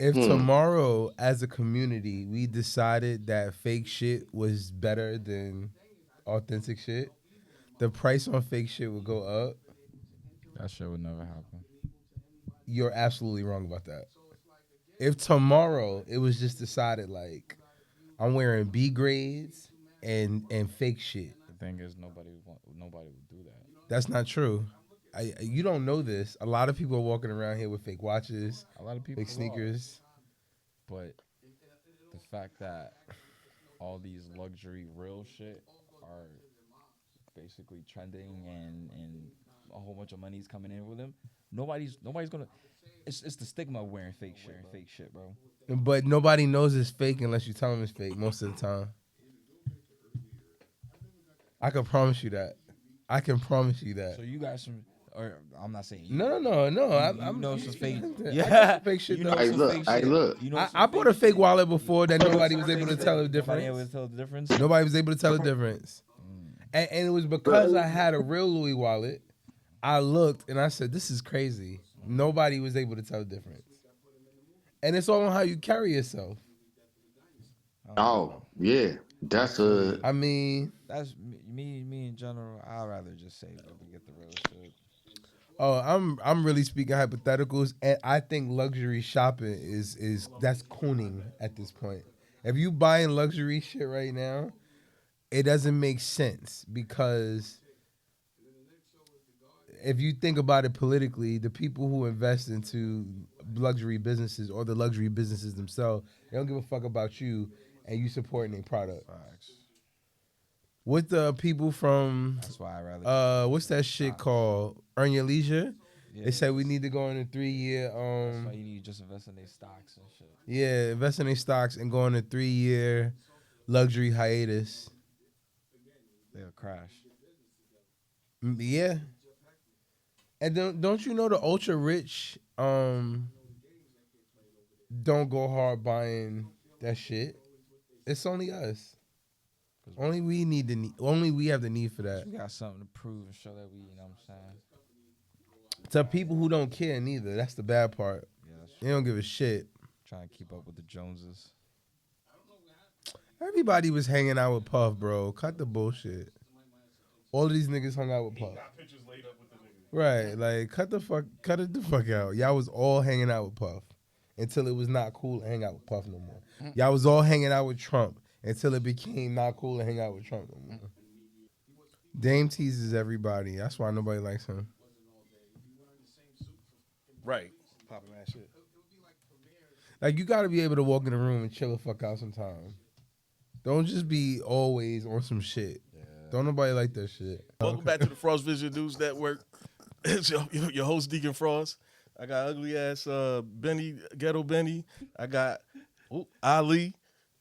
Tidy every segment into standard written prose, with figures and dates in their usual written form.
If tomorrow, as a community, we decided that fake shit was better than authentic shit, the price on fake shit would go up. That shit would never happen. You're absolutely wrong about that. If tomorrow it was just decided like I'm wearing B grades and fake shit, The thing is, nobody would do that. that's not true. You don't know this. A lot of people are walking around here with fake watches, A lot of people fake sneakers. but the fact that all these luxury real shit are basically trending and a whole bunch of money's coming in with them. Nobody's gonna. It's the stigma of wearing fake shit, bro. But nobody knows it's fake unless you tell them it's fake most of the time. I can promise you that. I can promise you that. So you got some, or I'm not saying you. No. I'm know some fake. I Yeah, got fake shit. you though. know some fake shit. Look. You know I bought a fake wallet before that nobody was able to tell the Nobody difference. able to tell the difference. Nobody was able to tell the difference. And it was because I had a real Louis wallet. I looked and I said, this is crazy. Nobody was able to tell the difference. And it's all on how you carry yourself. Oh, yeah. That's a. I mean, That's me in general. I'd rather just say that we get the real shit. I'm really speaking hypotheticals, and I think luxury shopping is that's cooning at this point. If you buying luxury shit right now, it doesn't make sense because if you think about it politically, the people who invest into luxury businesses or the luxury businesses themselves, they don't give a fuck about you and you supporting their product. Facts. With the people from That's why I rather. what's that shit called? Earn Your Leisure. Yeah, They said we need to go on a 3-year That's why you need to just invest in their stocks and shit. yeah, invest in their stocks and go on a 3-year luxury hiatus. They'll crash. Yeah. And don't you know the ultra rich don't go hard buying that shit? It's only us. Only we need the need. Only we have the need for that. We got something to prove and show that we, you know what I'm saying? To people who don't care neither. That's the bad part. Yeah, that's They don't give a shit. trying to keep up with the Joneses. Everybody was hanging out with Puff, bro. Cut the bullshit. All of these niggas hung out with Puff. Right, like cut it the fuck out. Y'all was all hanging out with Puff until it was not cool to hang out with Puff no more. Y'all was all hanging out with Trump until it became not cool to hang out with Trump no more. Dame teases everybody. That's why nobody likes him. Right. Popping that shit. Like you gotta be able to walk in the room and chill the fuck out sometime. Don't just be always on some shit. Yeah. Don't nobody like that shit. Welcome back to the Frost Vision News Network. It's your host, Deacon Frost. I got ugly ass Benny, Ghetto Benny. I got Ali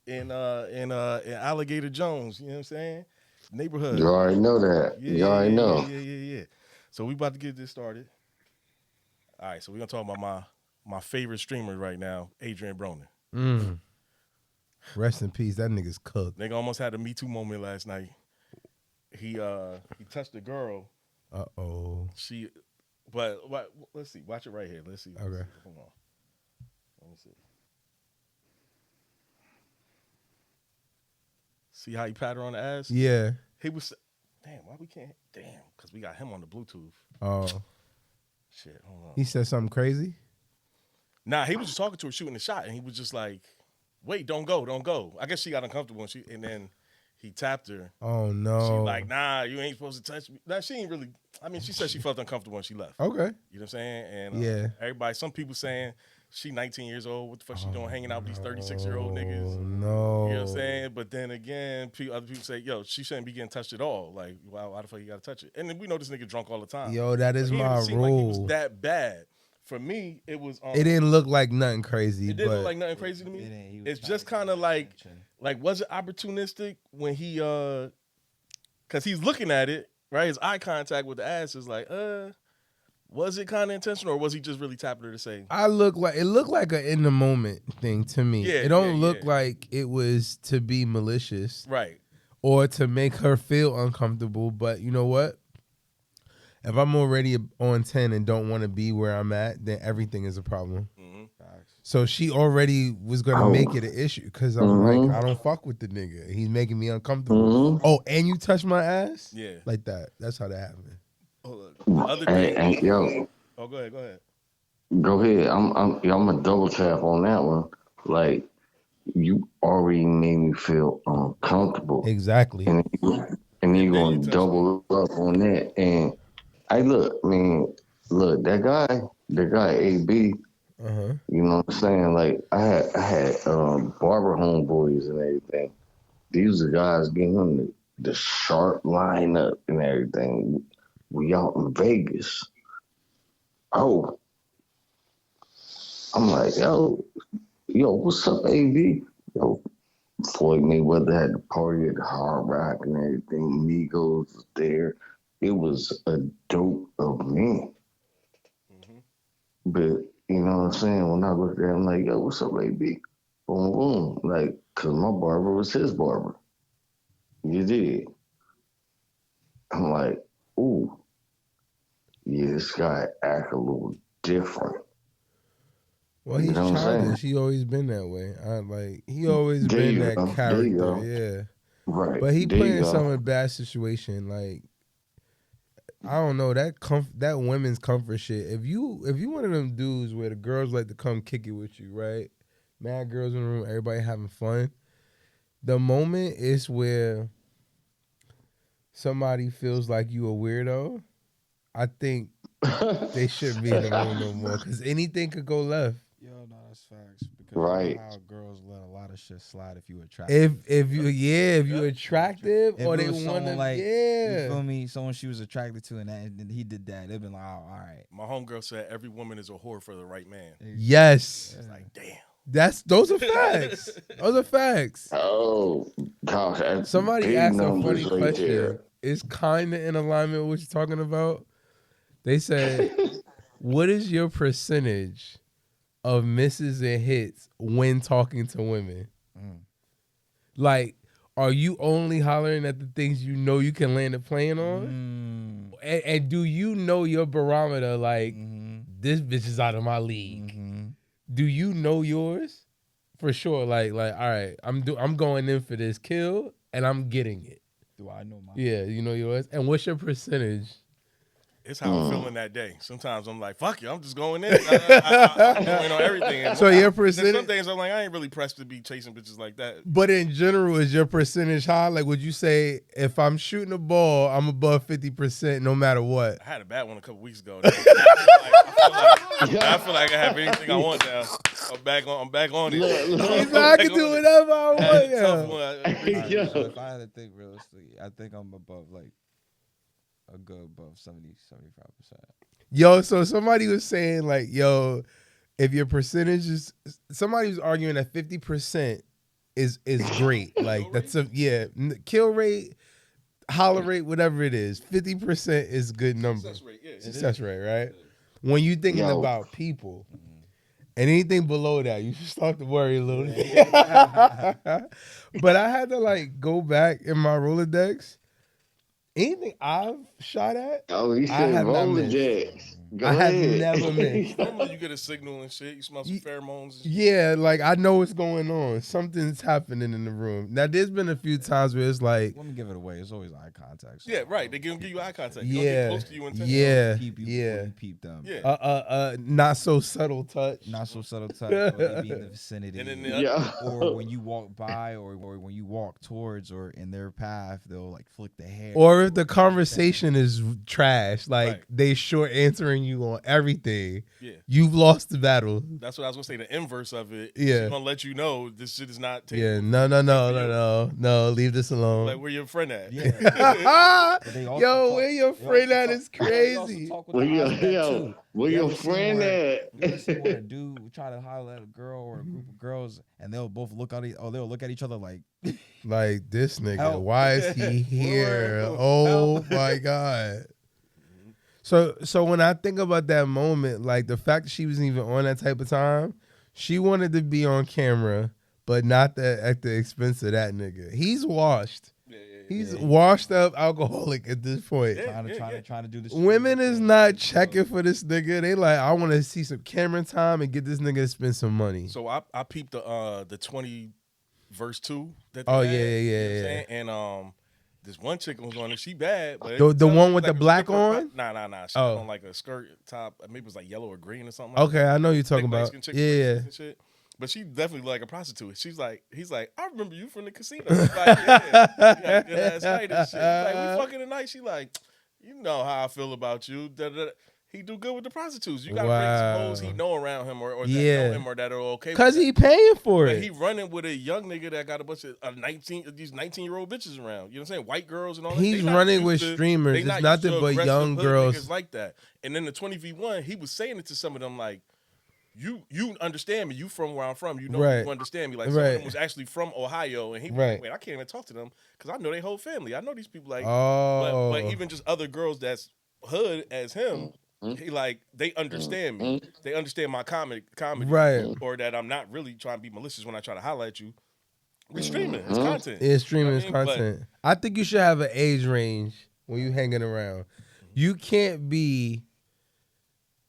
and Alligator Jones. You know what I'm saying? Neighborhood. You already know that. Yeah, You already know. Yeah. So we about to get this started. All right, so we're gonna talk about my favorite streamer right now, Adrian Broner. Rest in peace. That nigga's cooked. Nigga almost had a Me Too moment last night. He touched a girl. Uh-oh. But let's see. Watch it right here. Let's see. Okay. Hold on. Let me see. See how he pat her on the ass? Yeah. He was. Damn, why we can't? Damn, because we got him on the Bluetooth. Oh. Shit, hold on. He said something crazy? Nah, he was just talking to her, shooting the shot, and he was just like, "Wait, don't go." I guess she got uncomfortable, and then he tapped her. Oh, no. She like, nah, you ain't supposed to touch me. Nah, she ain't really. I mean, she said she felt uncomfortable when she left. Okay. You know what I'm saying? And Yeah. everybody, some people saying she 19 years old. What the fuck she doing hanging out with these 36-year-old niggas? Oh, no. You know what I'm saying? But then again, other people say, yo, she shouldn't be getting touched at all. Like, why the fuck you gotta touch it? And then we know this nigga drunk all the time. Yo, that is But he my didn't seem like he was rule. that bad. For me, it was. It didn't look like nothing crazy. It didn't but look like nothing crazy to me. He was It's trying just to get kind of like attention. was it opportunistic when he because he's looking at it, right? His eye contact with the ass is like, was it kind of intentional or was he just really tapping her to say? it looked like an in the moment thing to me. Yeah, it don't look yeah. like it was to be malicious Right. or to make her feel uncomfortable. But you know what? If I'm already on 10 and don't want to be where I'm at, then everything is a problem. Mm-hmm. So she already was gonna make it an issue because I'm like, I don't fuck with the nigga. He's making me uncomfortable. Oh, and you touch my ass? Yeah. Like that. That's how that happened. The other thing. And yo, Oh, go ahead. go ahead. I'm gonna double tap on that one. Like you already made me feel uncomfortable, Exactly. and then you're then you gonna touch double up on that. And I look that guy AB. Uh-huh. You know what I'm saying? Like I had barber homeboys and everything. These are guys getting him the sharp lineup and everything. We out in Vegas. Oh, I'm like, yo, what's up, AV? Yo, Floyd Mayweather had the party at the Hard Rock and everything. Migos was there. It was a dope event. But you know what I'm saying? When I looked at him, like, yo, what's up, AB? Boom, boom. Like, cause my barber was his barber. You did. I'm like, ooh, yeah, this guy act a little different. Well, he's childish. He always been that way. He always been that character. Yeah. Right. But he put himself in a bad situation. Like, I don't know, that women's comfort shit. If you one of them dudes where the girls like to come kick it with you, right? Mad girls in the room, everybody having fun. The moment is where somebody feels like you a weirdo, I think they shouldn't be in the room no more because anything could go left. Yo, no, that's facts. Because right. You know how girls let a lot of shit slide if you attractive. If you attractive if or they want to, like, you feel me? Someone she was attracted to and he did that. They'd been like, oh, all right. My homegirl said every woman is a whore for the right man. Yes. It's like, damn. Those are facts. Those are facts. Oh, gosh. Somebody asked a funny question. There. It's kind of in alignment with what you're talking about. They said, what is your percentage of misses and hits when talking to women? Like, are you only hollering at the things you know you can land a plane on? And do you know your barometer? Like, this bitch is out of my league. Do you know yours? For sure. Like, all right, I'm going in for this kill and I'm getting it. Do I know mine? Yeah, you know yours. And what's your percentage? It's how I'm feeling that day. Sometimes I'm like, fuck you, I'm just going in. I'm going on everything. And so your percentage. Some days I'm like, I ain't really pressed to be chasing bitches like that. But in general, is your percentage high? Like, would you say if I'm shooting a ball, I'm above 50% no matter what? I had a bad one a couple weeks ago. I feel like I have anything I want now. I'm back on it. I can do whatever I want. So if I had to think realistically, I think I'm above like a good above 70-75%. Yo, so somebody was saying like, yo, if your percentage is, somebody was arguing that 50% is great. Like that's kill rate, holler rate, whatever it is. 50% is good number. Success rate, yeah. Success rate, right? When you thinking about people. And anything below that, you should start to worry a little. But I had to like go back in my Rolodex. Anything I've shot at, oh, you said Rolodex. I have never missed. Normally you get a signal and shit. You smell some pheromones. Yeah, like I know what's going on. Something's happening in the room. Now, there's been a few times where it's like, let me give it away. It's always eye contact. So. Yeah, right. They give you eye contact. Yeah, close to you intentionally. yeah, peep you you peep them. Yeah. Not so subtle touch. Not so subtle touch. Or they be in the vicinity. And then or when you walk by, or when you walk towards, or in their path, they'll like flick the hair. Or if the conversation is trash, like they short answering you on everything, you've lost the battle. That's what I was gonna say. The inverse of it. Yeah, she's gonna let you know this shit is not. Yeah, no, leave this alone. Like, where your friend at? Yeah. Yo, where your friend at is crazy. Where your friend at? You see when a dude try to holler at a girl or a group of girls, and they'll both look at they'll look at each other like this nigga. Help. Why is he here? Oh my god. So when I think about that moment, like the fact that she wasn't even on that type of time, she wanted to be on camera, but not at the expense of that nigga. He's washed. Yeah. He's washed up alcoholic at this point. Trying to do this. Women is not checking for this nigga. They like, I want to see some camera time and get this nigga to spend some money. So I peeped the 20 verse 2 that they Oh, had, yeah. you know what I'm saying? And this one chick was on it. She bad, but The one with the black on? Nah. She was on like a skirt top. Maybe it was like yellow or green or something. Okay, I know you're talking about. Yeah. And shit. But she definitely like a prostitute. He's like, I remember you from the casino. He's like, yeah, you had a good ass night and shit. He's like, we fucking tonight. She like, you know how I feel about you. He do good with the prostitutes. You gotta bring some hoes he know around him or that know him or that are okay. Cause he paying for it. He running with a young nigga that got a bunch of 19-year-old bitches around. You know what I'm saying? White girls and all that. He's running with streamers. It's nothing but young girls like that. And then the 20v1, he was saying it to some of them like, you understand me. You from where I'm from. You know you understand me. Like some of them was actually from Ohio, and he was like, wait, I can't even talk to them because I know their whole family. I know these people. Like, but even just other girls that's hood as him. He like they understand me. They understand my comedy, right? Or that I'm not really trying to be malicious when I try to highlight you. We streaming, it's content. It's streaming, it's content. I think you should have an age range when you hanging around. You can't be,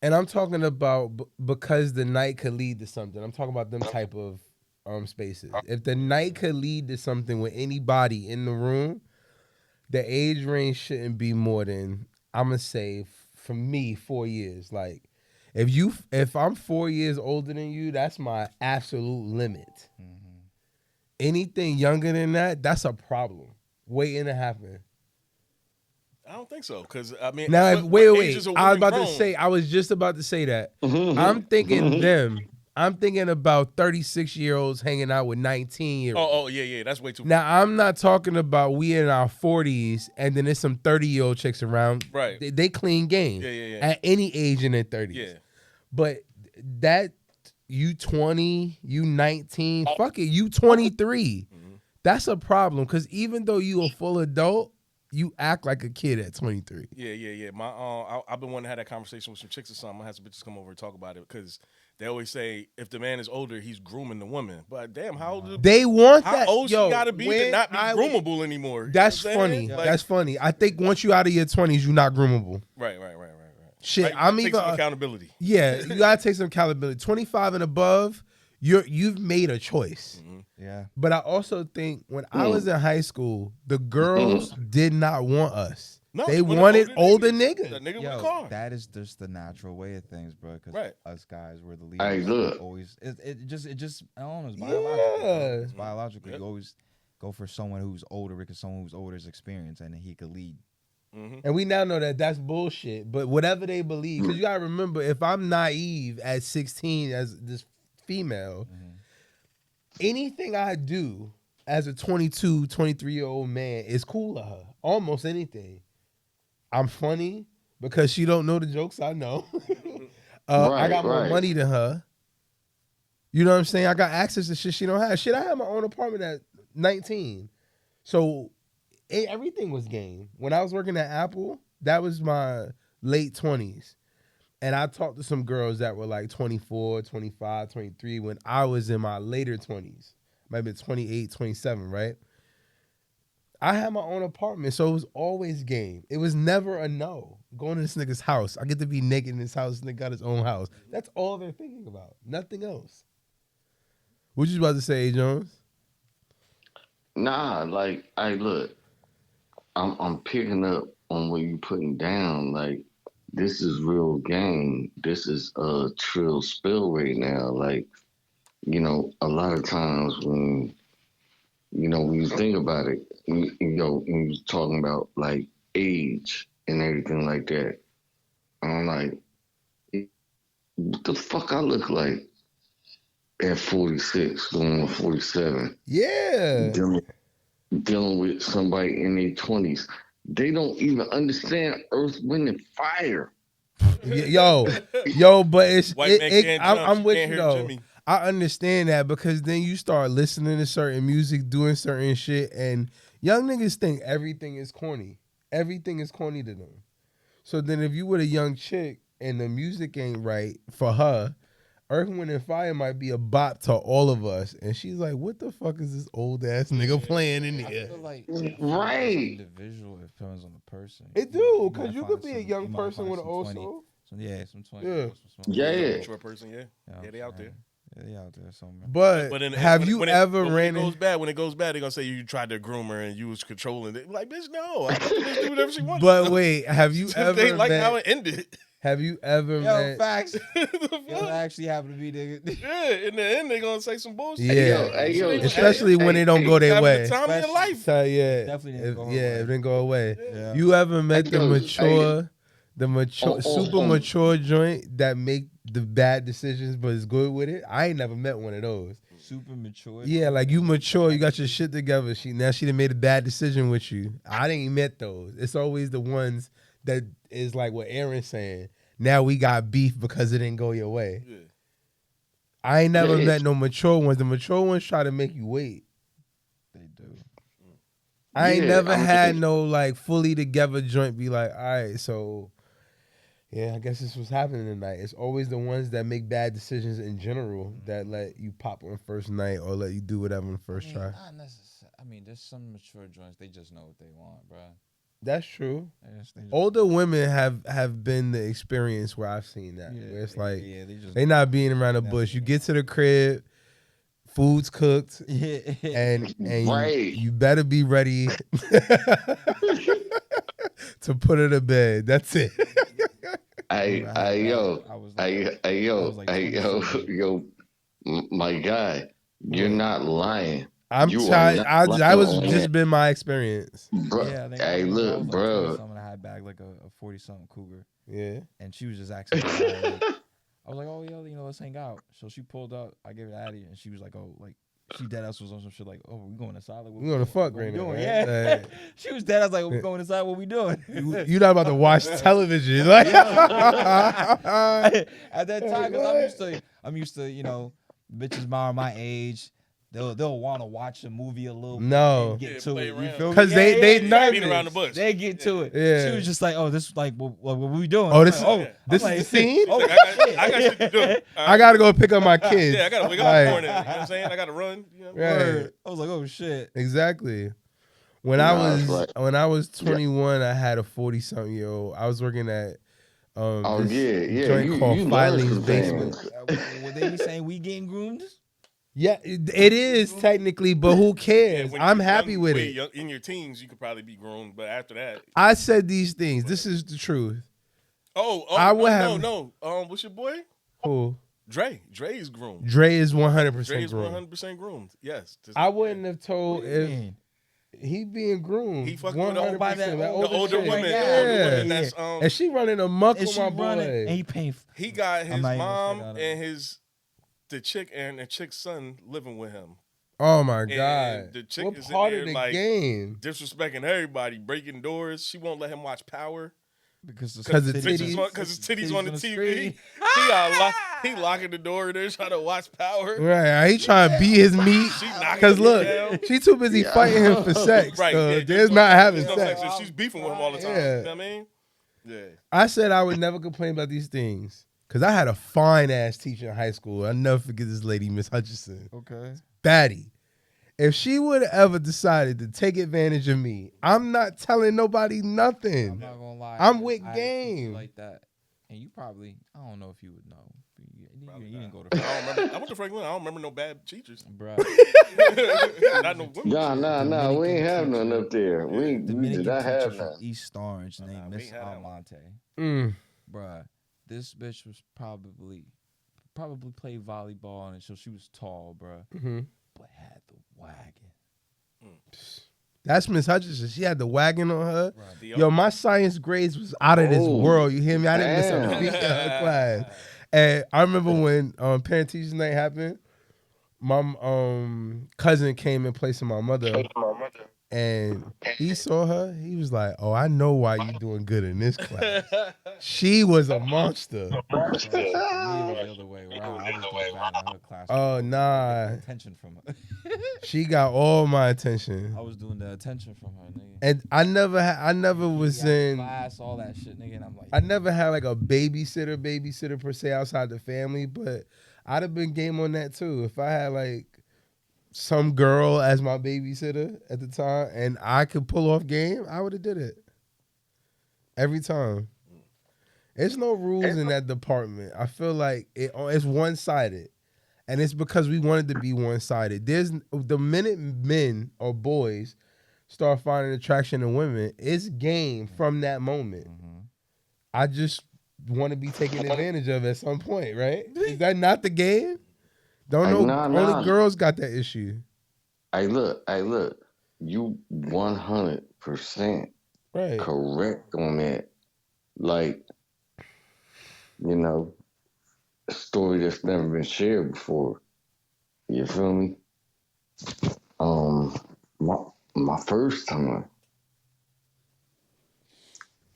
and I'm talking about because the night could lead to something. I'm talking about them type of spaces. If the night could lead to something with anybody in the room, the age range shouldn't be more than, I'm gonna say, for me, 4 years. Like, if I'm 4 years older than you, that's my absolute limit. Anything younger than that, that's a problem waiting to happen. I don't think so, because I mean, now wait. I was just about to say that. I'm thinking them. I'm thinking about 36-year-olds hanging out with 19-year-olds. Oh, yeah, that's way too. Now, I'm not talking about we in our 40s and then there's some 30-year-old chicks around. Right. They clean game. Yeah. At any age in their 30s. Yeah. But that, you 20, you 19, fuck it, you 23. That's a problem, because even though you a full adult, you act like a kid at 23. Yeah. My I've been wanting to have that conversation with some chicks or something. I had some bitches come over and talk about it, because they always say if the man is older, he's grooming the woman. But damn, how old? They want that. How old she gotta be to not be groomable anymore? That's funny. Like, that's funny. I think once you out of your 20s, you're not groomable. Right. Shit, I'm even some accountability. Yeah, you gotta take some accountability. 25 and above, you've made a choice. Yeah. But I also think when I was in high school, the girls did not want us. No, they wanted older niggas. The nigga with a car. That is just the natural way of things, bro. Because us guys were the leaders. Hey, look. Always, it just, I don't know. It's biological. Yeah. It's biological. You always go for someone who's older, because someone who's older is experienced and he could lead. And we now know that that's bullshit. But whatever they believe, because you gotta remember, if I'm naive at 16 as this female, anything I do as a 22, 23-year-old man is cool to her. Almost anything. I'm funny because she don't know the jokes I know. I got more money than her. You know what I'm saying? I got access to shit she don't have. Shit, I had my own apartment at 19. So everything was game. When I was working at Apple, that was my late 20s. And I talked to some girls that were like 24, 25, 23 when I was in my later 20s. Might have been 28, 27, right? I had my own apartment, so it was always game. It was never a no. Going to this nigga's house. I get to be naked in his house. Nigga got his own house. That's all they're thinking about. Nothing else. What you about to say, A. Jones? Nah, like, look, I'm picking up on what you putting down. Like, this is real game. This is a trill spill right now. Like, you know, a lot of times when you think about it, when you're talking about like age and everything like that, I'm like, what the fuck I look like at 46, going on 47? Yeah. Dealing with somebody in their 20s. They don't even understand Earth, Wind, and Fire. Yo, but it's I'm with you though. I understand that, because then you start listening to certain music, doing certain shit, and young niggas think everything is corny. Everything is corny to them. So then if you with a young chick and the music ain't right for her, Earth, Wind, and Fire might be a bop to all of us. And she's like, what the fuck is this old ass nigga playing in I here? feel like Right. it's individual. It depends on the person. It You do, might because you find could be a some- young you might person find with an some old 20 soul. some 20. Yeah. Yeah. Mature person, yeah. You know what Yeah, they I'm out there. saying? Yeah, they out there somewhere. But have you ever when ran it goes in? bad, when it goes bad, they're gonna say you tried to groom her and you was controlling it. Like, bitch, no, I let the bitch do whatever she wanted. But wait, have you they ever like how met? it ended. Have you ever Yo, met? facts. The Yo, fuck? actually happened to be nigga. Yeah, in the end, they gonna say some bullshit. Yeah, Hey, yo, especially when hey, they don't go their Having way. the time of your life. So, yeah, Definitely didn't go her yeah, way. it didn't go away. Yeah. You ever met the Hey, yo, mature, Oh, super mature joint that make the bad decisions but is good with it? I ain't never met one of those. Super mature. Yeah, like you mature, you got your shit together. She done made a bad decision with you. I didn't met those. It's always the ones that is like what Aaron's saying. Now we got beef because it didn't go your way. Yeah. I ain't never Yeah. met no mature ones. The mature ones try to make you wait. They do. I ain't Yeah, never I mean- had no like fully together joint be like, all right, so yeah, I guess this was happening tonight. It's always the ones that make bad decisions in general that let you pop on first night or let you do whatever on first try. Not necessarily. I mean, there's some mature joints. They just know what they want, bro. That's true. They just, Older women have been the experience where I've seen that. Where it's like they just they not being around the bush. You get to the crib, food's cooked, yeah. and Right. you better be ready to put her to bed. That's it. Hey, I had yo, that. I was like- hey, I yo, was like hey, 20 yo, something. yo, my guy, you're not lying. I'm You are trying. not That lying was on just that. been my experience. Bro, Yeah, I think hey, I was look, like bro. 20 something. I had bagged like a 40 something cougar, Yeah. and she was just asking. Me out, like, I was like, oh yeah, let's hang out. So she pulled up. I gave her Addy, and she was like, oh, like she dead ass was on some shit like, oh, we going inside? Like, what We gonna fuck what we right now, doing? right? Yeah. Like- She was dead. I was like, we going inside? What we doing? You not about to watch television, like. At that time, because I'm used to, bitches my age. They'll want to watch a movie a little bit No. and get Yeah, to play it. You around. feel me? 'Cause they Beat nervous. around the bush. They get to it. Yeah. She was just like, oh, this is like, what we doing? Oh, I'm this like, is this I'm is like, the scene. Oh, I got shit to do. I gotta go pick up my kids. Yeah, I gotta wake up Like, in the morning. You know what I'm saying? I gotta run. You know? Right. Word. I was like, oh shit. Exactly. When Nah, that's right. I was 21, I had a 40-something year old. I was working at Oh, this yeah. joint You called learn Filing's some Basement. things. Would they be saying we getting groomed? Yeah, it is technically, but who cares? when I'm you're happy young, with way it. young- in your teens, you could probably be grown, but after that, I said these things. This is the truth. I would have- no. What's your boy? Who? Dre. Dre is groomed. Dre is Dre 100% is groomed. 100% groomed. Yes. I wouldn't have told What do you if mean? he being groomed. He fucking with the old- 100%. That the older older chick. women. Yeah. The older women that's And she running amok And with she my running, boy. and he paying. he got his not even gonna mom say that. and the chick and the chick's son living with him. Oh my And God. the chick What is in part there, of the like, game? Disrespecting everybody, breaking doors. She won't let him watch Power. Because the 'Cause the titties- titties- Because his titties on the TV. screen. He locking the door there trying to watch Power. Right. He trying to beat his meat. She knocking Cause him look, down. she too busy Yeah. fighting him for sex. Right. So yeah, there's not having there's no sex. sex. She's beefing with him all the time. Yeah. You know what I mean? Yeah. I said I would never complain about these things. Cause I had a fine ass teacher in high school. I'll never forget this lady, Miss Hutchison. Okay. Baddie. If she would have ever decided to take advantage of me, I'm not telling nobody I'm nothing. not gonna lie. I'm with I had a teacher game. like that, and you probably, I don't know if you would know. You didn't go I to, don't remember. I went to Franklin. I don't remember no bad teachers. bro. Not no women. Nah, we ain't have Dominican none up there. We did Dominican not teacher have from none. East Orange Nah, named we Miss ain't had that one. Almonte. Mm. Bruh, this bitch was probably played volleyball, and so she was tall, bruh, Mhm. but had the wagon. That's Miss Hutchison. She had the wagon on her. Theo. Yo, my science grades was out of this Oh, world. You hear me? I didn't miss a damn. beat in her class. And I remember when parent teachers night happened, my cousin came in place of my mother, and he saw her. He was like, "Oh, I know why you doing good in this class." She was a monster. Me, it was the other way around. I was doing bad in her class. Oh, nah. Attention from her. She got all my attention, I was doing the attention from her, nigga. and I never was Yeah, in. class, all that shit, nigga. And I'm like, I never had like a babysitter per se outside the family, but I'd have been game on that too. If I had like some girl as my babysitter at the time and I could pull off game, I would have did it. Every time. There's no rules in that department. I feel like it's one-sided. And it's because we wanted to be one-sided. There's the minute men or boys start finding attraction in women, it's game from that moment. I just want to be taken advantage of at some point, right? Is that not the game? Don't know. Only girls got that issue. Hey, look. You 100% Right. correct on that. Like, you know, a story that's never been shared before. You feel me? My first time,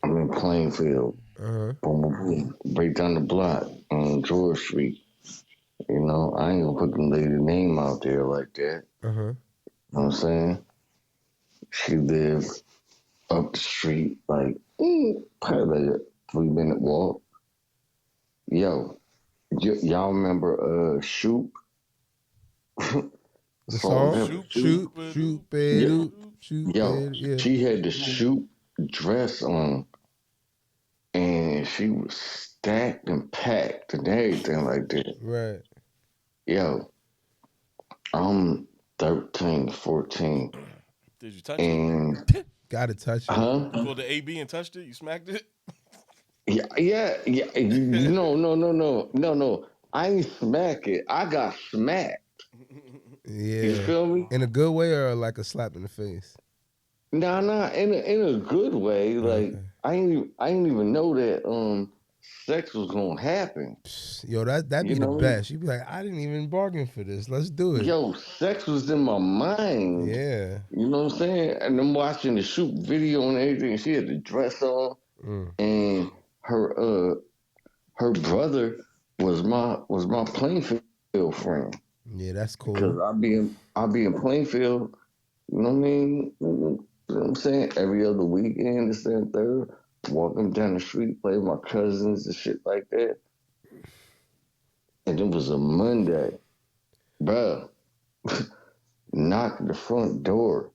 I'm in Plainfield. Boom, boom, boom, right down the block on George Street. You know, I ain't gonna put the lady name out there like that. You know what I'm saying? She lived up the street, like, probably like a 3-minute walk. Yo, y'all remember Shoop? The song? Shoot, Yeah. Yo, yeah. she had the Shoop dress on, and she was stacked and packed and everything like that. Right. Yo, I'm 13, 14. Did you touch it? Gotta touch it. Huh? You pulled the AB and touched it? You smacked it? Yeah. No. I ain't smack it. I got smacked. Yeah. You feel me? In a good way or like a slap in the face? Nah, in a good way. Like, okay. I ain't even know that sex was gonna happen. Yo, that'd be the best. You'd be like, I didn't even bargain for this. Let's do it. Yo, sex was in my mind. Yeah. You know what I'm saying? And I'm watching the Shoot video and everything. She had the dress on, and her brother was my Plainfield friend. Yeah, that's cool. Because I'll be in Plainfield. You know what I mean? You know what I'm saying? Every other weekend, this and third, walking down the street, play with my cousins and shit like that. And it was a Monday. Bruh, knocked at the front door.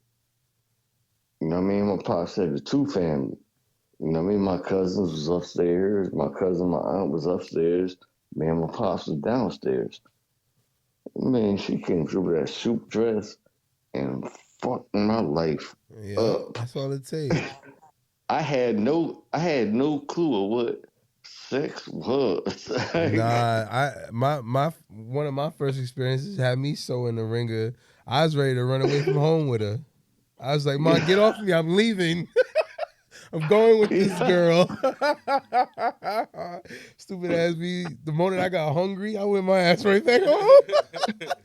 You know what I mean? My pops had the two family. You know what I mean? My cousins was upstairs. My cousin, my aunt was upstairs. Man, my pops was downstairs. Man, she came through with that Shoot dress and fucked my life up. That's all it takes. I had no clue of what sex was. Nah, my one of my first experiences had me so in the ringer. I was ready to run away from home with her. I was like, "Mom, get off me! I'm leaving. I'm going with this girl." Stupid ass me. The moment I got hungry, I went my ass right back home.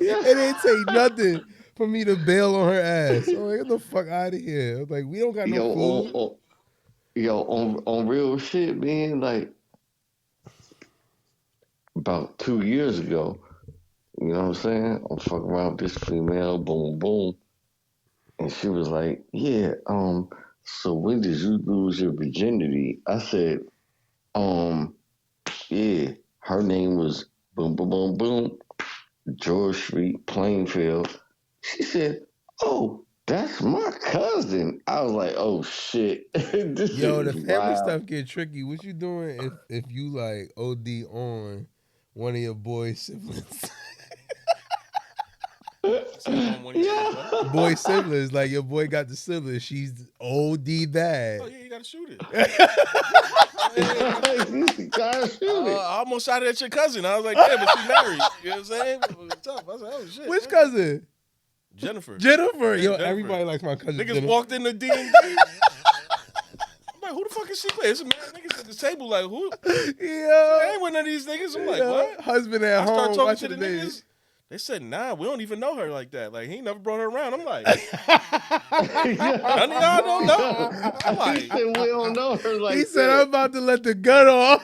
It ain't take nothing for me to bail on her ass. I'm like, get the fuck out of here. I'm like, we don't got no food. On real shit, man, like about 2 years ago, you know what I'm saying? I'm fucking around with this female, boom, boom. And she was like, yeah, so when did you lose your virginity? I said, yeah, her name was boom, boom, boom, boom, George Street, Plainfield. She said, oh, that's my cousin. I was like, oh shit. Yo, the family stuff get tricky. What you doing if you like OD on one of your boy siblings? Boy siblings, like your boy got the siblings. She's OD bad. Oh yeah, you gotta shoot it. You gotta shoot it. I almost shot it at your cousin. I was like, yeah, but she married. You know what I'm saying? It was tough. I was like, oh shit. Which cousin? Jennifer. Yo, Jennifer. Everybody likes my cousin. Niggas Jennifer. walked in the D&D. I'm like, who the fuck is she playing? It's a man niggas at the table like, who? Yeah. I ain't with none of these niggas. I'm like, what? Husband at home. I start talking to the niggas. They said, nah, we don't even know her like that. Like, he never brought her around. I'm like, none of y'all don't know. I'm like, he said, we don't know her like that. He said, I'm about to let the gun off.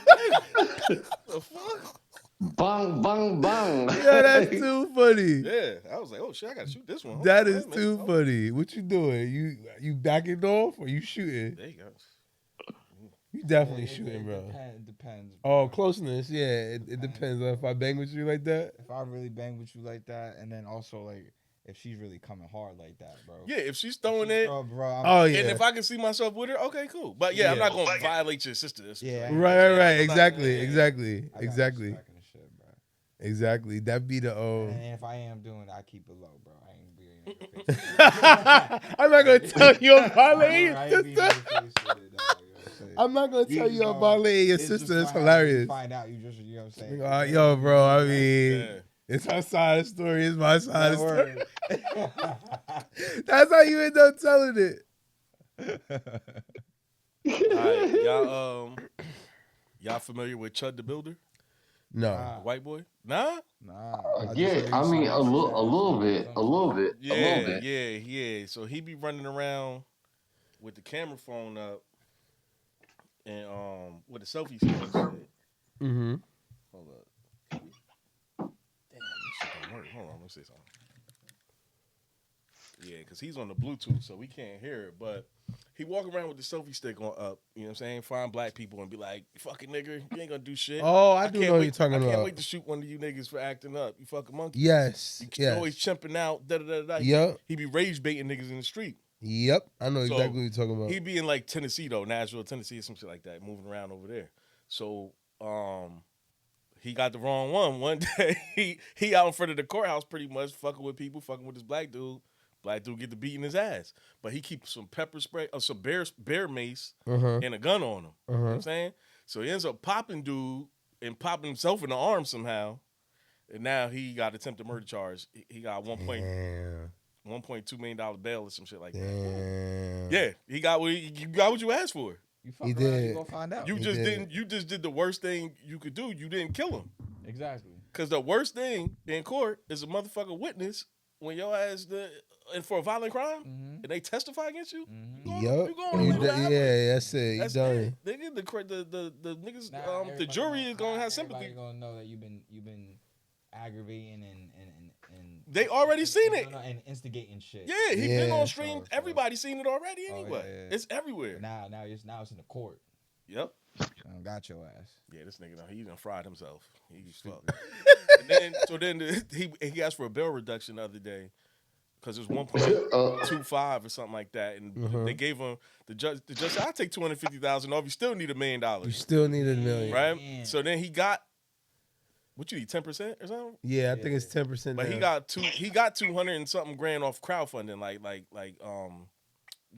The fuck? Bang, bang, bang. Yeah, that's too funny. Yeah. I was like, oh shit, I gotta shoot this one. That is too funny. What you doing? You backing off or you shooting? There you go. You You definitely shooting, bro. Depends. Oh, bro. closeness, yeah. It depends on if I bang with you like that. If I really bang with you like that, and then also like if she's really coming hard like that, bro. Yeah, if she's throwing it, bro. Oh yeah. and if I can see myself with her, okay, cool. But yeah, I'm Yeah. not gonna violate your sister. Yeah, Right. I'm not- Exactly. yeah. Exactly. I got Exactly. respect and shit, bro. Exactly. That be the And if I am doing it, I keep it low, bro. I ain't being in your face. I'm not gonna tell you about I your ain't being in your sister. face with it, dog, you know what I'm saying? I'm not gonna tell just you gonna- about your it's just sister. It's gonna happen. You hilarious. find out, you know what I'm saying? Yo, bro. I mean, Yeah. it's her side of the story. It's my side of the story. Word. That's how you end up telling it. All right, y'all familiar with Chud the Builder, No. the white boy? Nah. Nah. Yeah, I mean a little bit. Yeah. So he be running around with the camera phone up and with a selfie stick and shit. Mm-hmm. Hold up. Damn, this shit don't work. Hold on, let me see something. Yeah, because he's on the Bluetooth, so we can't hear it. But he walk around with the selfie stick on up, you know what I'm saying? Find black people and be like, "You fucking nigga, you ain't gonna do shit." Oh, I do can't know what wait- you're talking I can't about. wait to shoot one of you niggas for acting up. You fucking monkey. Yes. You always chimping out. Da da da da. Yep. He be rage baiting niggas in the street. Yep. I know So, exactly what you're talking about. He be in like Tennessee though, Nashville, Tennessee, or some shit like that, moving around over there. So he got the wrong one. One day he out in front of the courthouse pretty much fucking with people, fucking with this black dude. Black dude get to beating his ass. But he keeps some pepper spray or some bear mace and a gun on him. You know what I'm saying? So he ends up popping dude and popping himself in the arm somehow. And now he got attempted murder charge. He got $1.2 million bail or some shit like that. Damn. Yeah, you got what you asked for. You fuck He around, did. you gonna find out. You He just did. didn't. You just did the worst thing you could do. You didn't kill him. Exactly. Because the worst thing in court is a motherfucker witness when your ass and for a violent crime and they testify against you. Yup. You going to Yeah, that's it. You That's done it. it. Nigga, the niggas, Nah, the everybody jury is gonna have everybody sympathy. gonna know that you've been aggravating and They already seen it. and instigating shit. Yeah, he been Yeah. on stream. So- Everybody seen it already Oh, anyway. yeah. It's everywhere. Now it's in the court. Yep. I don't got your ass. Yeah, this nigga, he done fried himself. He's fucked. and then he asked for a bail reduction the other day because it was 1.25 or something like that, and they gave him the judge said, "I'll take $250,000 off. You still need $1 million, You still need $1 million. right?" Man. So then he got what you need 10% or something. Yeah, I think it's 10%. But now. he got 200 and something grand off crowdfunding, like like a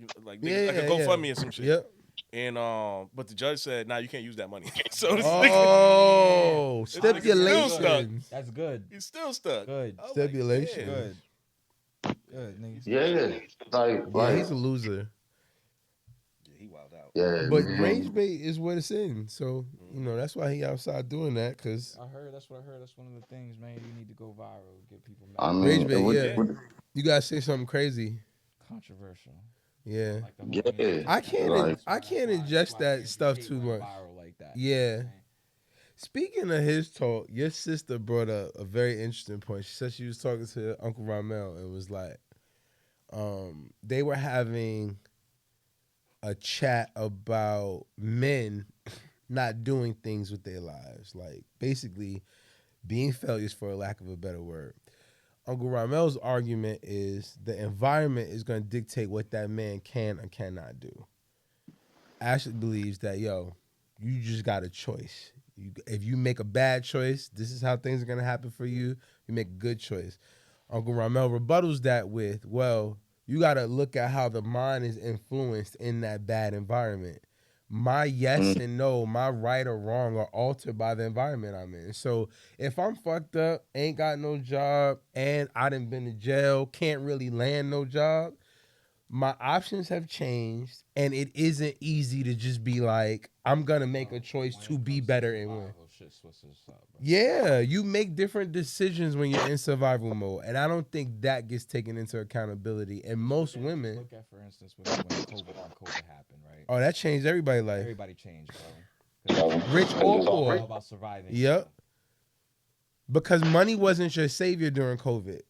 GoFundMe or some shit. Yep. And but the judge said, "Nah, you can't use that money." So this nigga, Oh, This nigga still stipulations. That's good. he's still stuck. Good. I was like, Stipulations. damn. Good. Good, niggas. Yeah, Yeah, like he's a loser. Yeah, he wilded out. yeah. But man. range bait is what it's in. So, that's why he outside doing that. Because That's what I heard. That's one of the things, man. You need to go viral, get people mad. I mean, Rage bait, what- yeah. what- you got to say something crazy. Controversial. Yeah. Like the whole Yeah. thing. I can't Right. I can't ingest that stuff too much. Viral like that. Yeah. Speaking of his talk, your sister brought up a very interesting point. She said she was talking to Uncle Ramel and was like, they were having a chat about men not doing things with their lives, like basically being failures, for a lack of a better word. Uncle Ramel's argument is the environment is going to dictate what that man can or cannot do. Ashley believes that, you just got a choice. If you make a bad choice, this is how things are going to happen for you. You make a good choice. Uncle Ramel rebuttals that with, well, you got to look at how the mind is influenced in that bad environment. My yes and no, my right or wrong are altered by the environment I'm in. So if I'm fucked up, ain't got no job, and I done been to jail, can't really land no job, my options have changed, and it isn't easy to just be like, I'm going to make a choice to be better and win. Shit switches up, bro. Yeah, you make different decisions when you're in survival mode, and I don't think that gets taken into accountability. And most women, Look at, for instance, when COVID happened, right? oh, that changed everybody's life. Everybody changed, bro. Rich or It's all poor. about surviving. Yep. Because money wasn't your savior during COVID.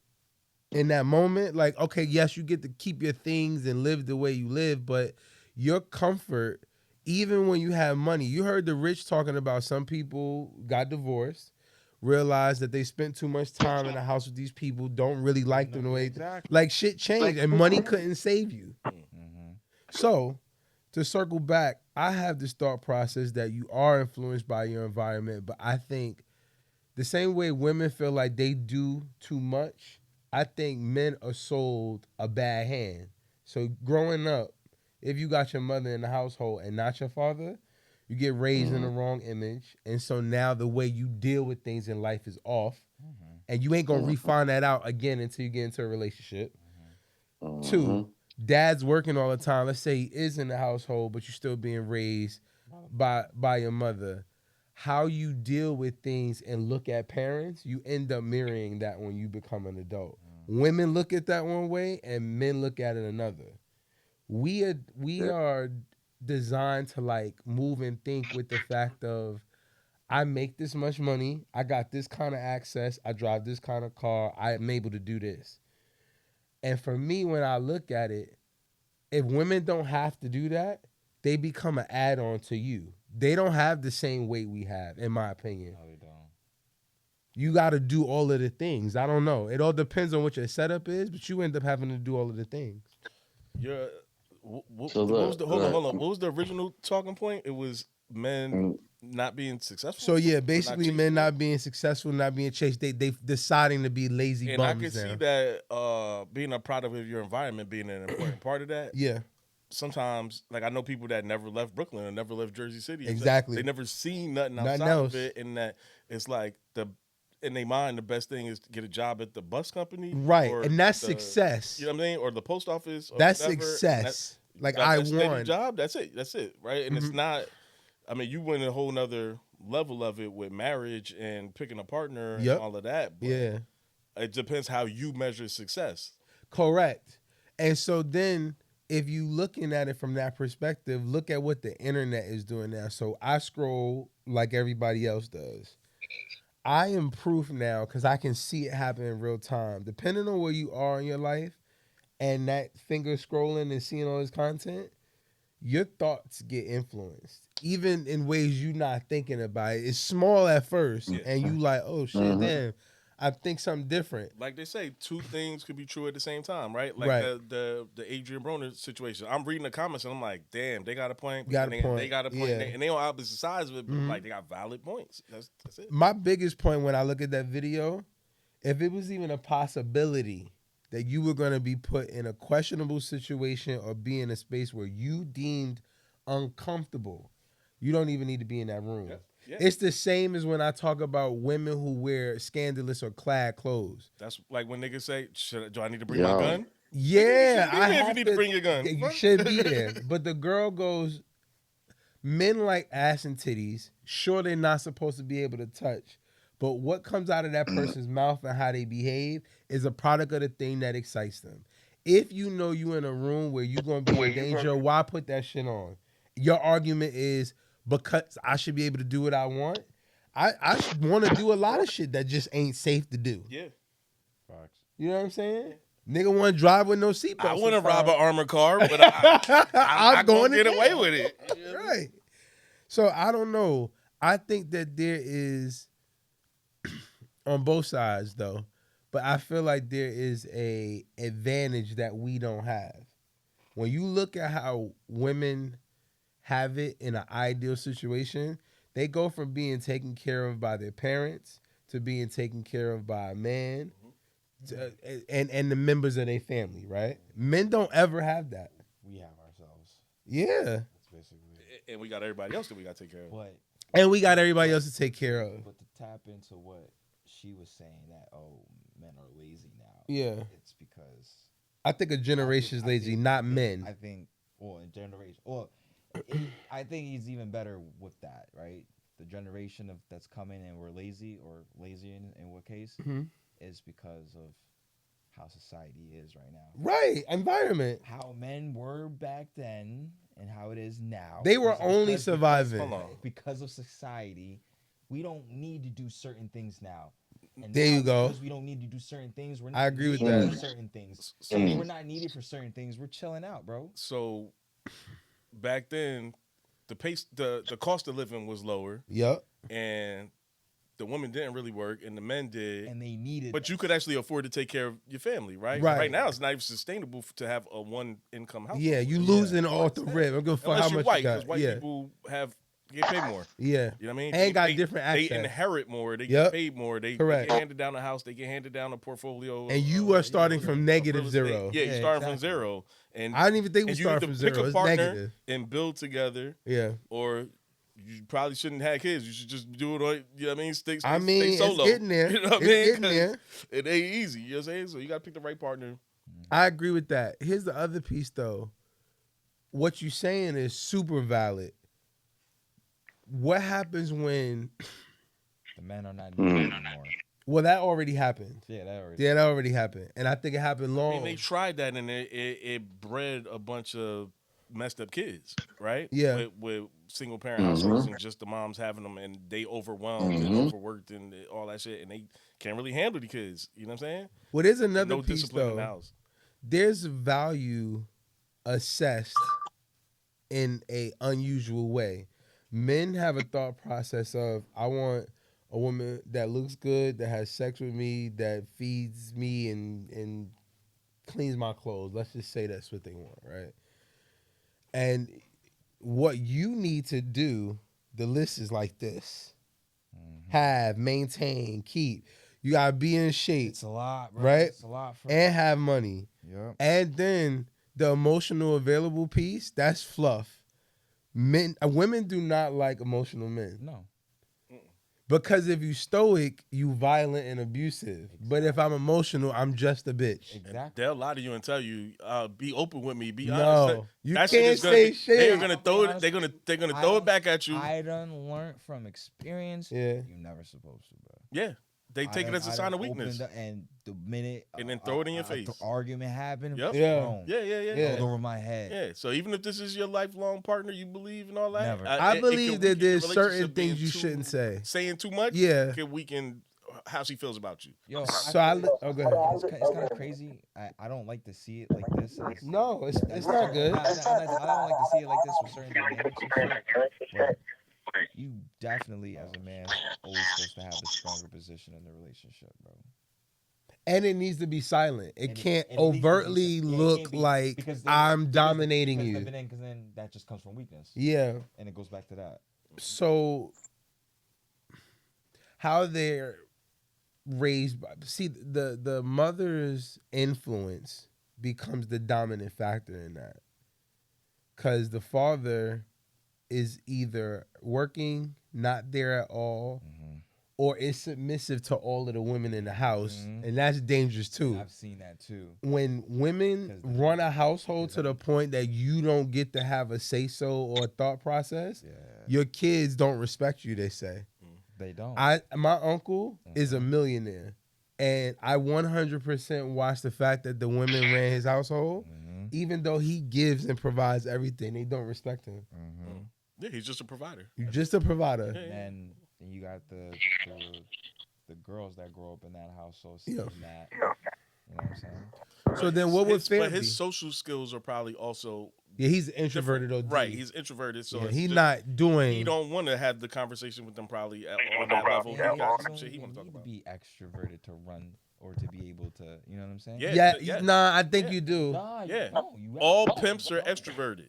In that moment, like, okay, yes, you get to keep your things and live the way you live, but your comfort even when you have money, you heard the rich talking about some people got divorced, realized that they spent too much time in the house with these people, don't really like them the way Exactly. like shit changed and money couldn't save you. Mm-hmm. So to circle back, I have this thought process that you are influenced by your environment, but I think the same way women feel like they do too much, I think men are sold a bad hand. So growing up, if you got your mother in the household and not your father, you get raised in the wrong image. And so now the way you deal with things in life is off. Mm-hmm. And you ain't gonna refine that out again until you get into a relationship. Mm-hmm. Two, dad's working all the time. Let's say he is in the household, but you're still being raised by your mother. How you deal with things and look at parents, you end up mirroring that when you become an adult. Women look at that one way and men look at it another. We are designed to like move and think with the fact of I make this much money, I got this kind of access, I drive this kind of car, I am able to do this. And for me, when I look at it, if women don't have to do that, they become an add-on to you. They don't have the same weight we have, in my opinion. No, they don't. You got to do all of the things. I don't know. It all depends on what your setup is, but you end up having to do all of the things. You're, So what was look, hold on. What was the original talking point? It was men not being successful. So yeah, Or not basically chasing men it? not being successful, not being chased, they deciding to be lazy And I bums can now. see that being a product of your environment being an important part of that. Yeah, Sometimes, like I know people that never left Brooklyn or never left Jersey City. Exactly. They never seen nothing Nothing outside else. of it, and that it's like in their mind the best thing is to get a job at the bus company, right. or And that's the- success. You know what I mean, or the post office. Or That's whatever, and success. Like got I that steady won. job. That's it, right? And it's Mhm. not. I mean, you went a whole nother level of it with marriage and picking a partner Yep. and all of that. But Yeah. it depends how you measure success. Correct. And so then if you looking at it from that perspective, look at what the internet is doing now. So I scroll like everybody else does. I am proof now because I can see it happen in real time. Depending on where you are in your life and that finger scrolling and seeing all this content, your thoughts get influenced. Even in ways you're not thinking about it. It's small at first. Yeah. And you like, oh shit, Mhm. damn. I think something different. Like they say, two things could be true at the same time, right? Like Right. the Adrian Broner situation. I'm reading the comments and I'm like, damn, they got a point. Got a They point. got a point. Yeah. And they on opposite sides of it, but Mhm. like they got valid points. That's it. My biggest point when I look at that video, if it was even a possibility that you were going to be put in a questionable situation or be in a space where you deemed uncomfortable, you don't even need to be in that room. Yeah. Yeah. It's the same as when I talk about women who wear scandalous or clad clothes. That's like when niggas say, do I need to bring Yeah. my gun? Yeah, Nigga, you shouldn't be there if you need to bring your gun. You should be there. But the girl goes, men like ass and titties. Sure, they're not supposed to be able to touch. But what comes out of that person's mouth and how they behave is a product of the thing that excites them. If you know you in a room where you're going to be in danger, why put that shit on? Your argument is because I should be able to do what I want. I want to do a lot of shit that just ain't safe to do. Yeah. Facts. You know what I'm saying? Nigga want to drive with no seatbelt. I wouldn't rob sometimes. an armored car, but I'm going to get away with it. Right. So I don't know. I think that there is on both sides though, but I feel like there is a advantage that we don't have. When you look at how women have it in an ideal situation, they go from being taken care of by their parents to being taken care of by a man to, and the members of their family, right? Men don't ever have that. We have ourselves. Yeah. That's basically it. And we got everybody else that we got to take care of. But And we got everybody else to take care of. But to tap into what she was saying that men are lazy now. Yeah. It's because I think a generation's lazy, not men. I think, well, in generation, I think he's even better with that, right? The generation that's coming and we're lazy or lazy in what case Mhm. is because of how society is right now. Right. Environment. How men were back then and how it is now. They were is only because- surviving. Hold on. Because of society, we don't need to do certain things now. And There now, you go. Because we don't need to do certain things. We're not I agree with needed that. for certain things. So- So if we're not needed for certain things, we're chilling out, bro. So back then, the cost of living was lower, Yup. and the woman didn't really work, and the men did. And they needed. But you could actually afford to take care of your family, right? Right. Right now, it's not even sustainable to have a one income household. Yeah, you losing off the rip. I'm gonna fuck Unless how you're much white, you got. because white Yeah, people get paid more. yeah. You know what I mean? And got different access. They inherit more. They Yep. get paid more. They Correct. get handed down a house. They get handed down a portfolio. And you are starting from negative real estate. zero. Yeah, you're starting from exactly. zero. And I didn't even think we and you started either from pick zero. a It's partner negative. and build together, Yeah. or you probably shouldn't have kids. You should just do it. You know what I mean? Stay It's solo. getting there. You know what I It's mean? getting 'Cause there. it ain't easy. You know what I'm saying? So you got to pick the right partner. I agree with that. Here's the other piece, though. What you're saying is super valid. What happens when? The men are not needed anymore. Well, that already happened. Yeah, that already. Yeah, that already happened, and I think it happened long. I mean, they tried that, and it bred a bunch of messed up kids, right? Yeah. With single parent households and just the moms having them, and they overwhelmed and overworked and all that shit, and they can't really handle the kids. You know what I'm saying? Well, there's another No piece discipline in the though. house. There's value assessed in a unusual way. Men have a thought process of, I want a woman that looks good, that has sex with me, that feeds me and cleans my clothes. Let's just say that's what they want, right? And what you need to do, the list is like this. Have, maintain, keep. You gotta be in shape. It's a lot, bro. Right? It's a lot for. And have money. Yep. And then the emotional available piece, that's fluff. Women do not like emotional men. No. Because if you stoic, you violent and abusive. But if I'm emotional, I'm just a bitch. Exactly. They'll lie to you and tell you, be open with me, be No, honest. you That can't shit is gonna, say shit. They're gonna throw it. honest, They're gonna throw it back at you. I done learned from experience. Yeah. You never supposed to, bro. Yeah, they take it as a sign of weakness. And the minute And then throw it in your face. Argument happened. Yep. Yeah. boom, Yeah. goes over my head. Yeah, so even if this is your lifelong partner, you believe in all that. Never. I it believe can that weaken your there's certain relationship things being you too- shouldn't say. Saying too much, Yeah. can weaken how she feels about you. Yo, So oh, go ahead. it's kind of crazy. I don't like to see it like this. No, it's not good. I don't like to see it like this with certain dynamics and shit. But you definitely, as a man, always supposed to have the stronger position in the relationship, bro. And it needs to be silent. It And can't and it needs to be overtly yeah, it look can't be- like because then- I'm because- dominating because you. Because then that just comes from weakness. Yeah. And it goes back to that. So how they're raised by, see, the mother's influence becomes the dominant factor in that, because the father is either working, not there at all, or is submissive to all of the women in the house, and that's dangerous too. I've seen that too. When women run a household to the point that you don't get to have a say-so or thought process, your kids don't respect you, they say. They don't. My uncle is a millionaire, and I 100% watch the fact that the women ran his household. Even though he gives and provides everything, they don't respect him. Yeah, he's just a provider. You're just a provider. And then you got the girls that grow up in that household seeing Yeah. that. You know what I'm saying? So then what would But fair be? his social skills are probably also Yeah, he's introverted though. right. He's introverted, so Yeah, it's he's just- not doing. He don't want to have the conversation with them probably on that level. Yeah, He got you some don't shit he even want to talk need about. to be extroverted to run or to be able to, you know what I'm saying? Yeah. Nah, I think Yeah. you do. Nah, Yeah. you don't. You All don't. pimps are extroverted.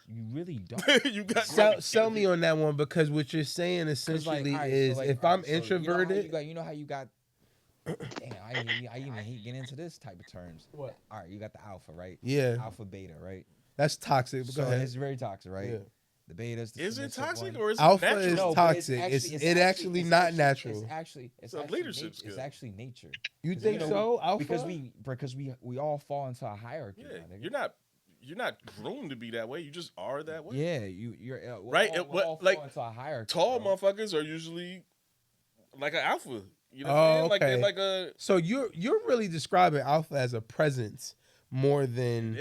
You really don't. You got Sell me on that one, because what you're saying 'Cause, essentially alright, is if I'm so introverted. you know how you got. Damn, I even hate getting into this type of terms. What? All right, you got the alpha, right? Yeah, Alpha, beta, right? that's toxic. But So go ahead. it's very toxic, right? Yeah. The betas. The Is it submissive toxic one. or is it Alpha natural? is No, but toxic. It's actually not natural. It's actually It's a leadership It's skill. actually nature. You 'Cause, think know, so, Alpha? because we all fall into a hierarchy. Yeah, my nigga. you're not groomed to be that way. You just are that way. Yeah, you're Right, We all like, fall into a hierarchy. Tall bro. motherfuckers are usually like an alpha. You know Oh, what I'm saying? okay. Like a So you're really describing Alpha as a presence more than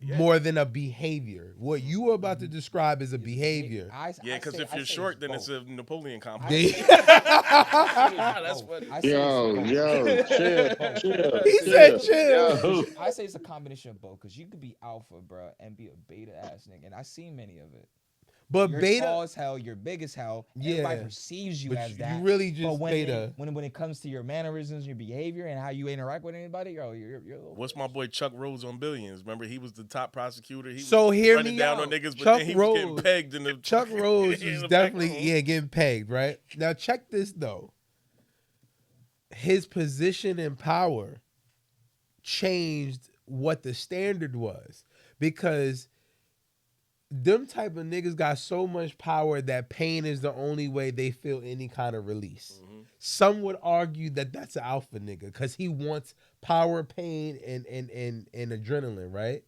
yeah. more than a behavior. What you were about to describe is a behavior. Yeah, because if you're short, then it's a Napoleon complex. That's what. Yo, chill. He said chill. Yo. I say it's a combination of both, because you could be alpha, bro, and be a beta ass nigga, and I seen many of it. But you're beta, tall as hell, you're big as hell. Yeah. Everybody perceives you but as you that. really But just beta. when it comes to your mannerisms, your behavior, and how you interact with anybody, you're a little What's my boy Chuck Rhodes on Billions? Remember, he was the top prosecutor. He So was hear running me down out. on niggas, but Chuck then he was getting Rhodes- pegged in the Chuck Rhodes in was the back definitely room. getting pegged, right? Now check this though. His position and power changed what the standard was because them type of niggas got so much power that pain is the only way they feel any kind of release. Some would argue that that's an alpha nigga because he wants power, pain, and adrenaline, right?